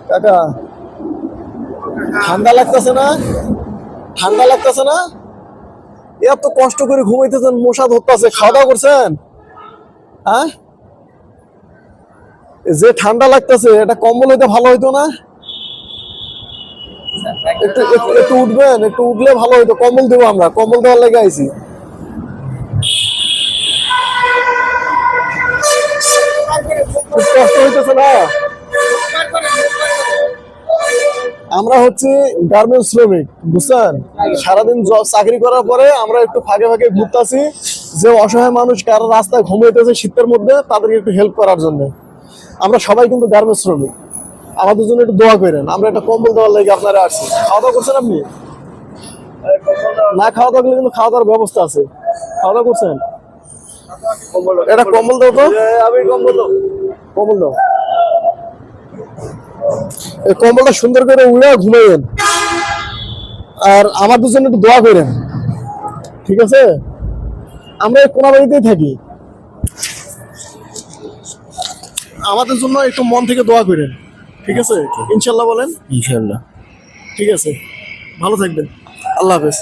কাকা ঠান্ডা লাগতেছে না? ঠান্ডা লাগতেছে না? এত কষ্ট করে ঘুমাইতেছেন, মশা ধরতেছে, খাওয়া দাওয়া করছেন? হ্যাঁ, যে ঠান্ডা লাগতেছে এটা কম্বল হইতে ভালো হইতো না? একটু একটু একটু উঠবেন, একটু উঠলে ভালো হইতো। কম্বল দেবো, আমরা কম্বল দেওয়ার লেগে আইছি। খুব কষ্ট হইতেছে না? আমরা হচ্ছে গার্মেন্টস শ্রমিক, বুঝছেন? সারাদিন চাকরি করার পরে আমরা একটু ফাঁকে ফাঁকে ঘুরতেছি, যে অসহায় মানুষ কারো রাস্তায় ঘুমাইতেছে শীতের মধ্যে, তাদেরকে একটু হেল্প করার জন্য। আমরা সবাই কিন্তু গার্মেন্টস শ্রমিক, আমাদের জন্য একটু দোয়া করেন। আমরা একটা কম্বল দেওয়ার লাগে আপনারা আসছি। খাওয়া দাওয়া করছেন আপনি? না, খাওয়া দাওয়া করলে কিন্তু খাওয়া দাওয়ার ব্যবস্থা আছে। খাওয়া দাওয়া করছেন? এটা কম্বল দাও তো। আমি কম্বল দাও, কম্বল দাও। এই কম্বলটা সুন্দর করে উড়ে ঘুমাইবেন, আর আমাদের জন্য একটু দোয়া করেন, ঠিক আছে? আমরা এই কোনাবাড়িতেই থাকি, আমাদের জন্য একটু মন থেকে দোয়া করেন, ঠিক আছে? ইনশাল্লাহ বলেন। ইনশাল্লাহ। ঠিক আছে, ভালো থাকবেন। আল্লাহ হাফেজ।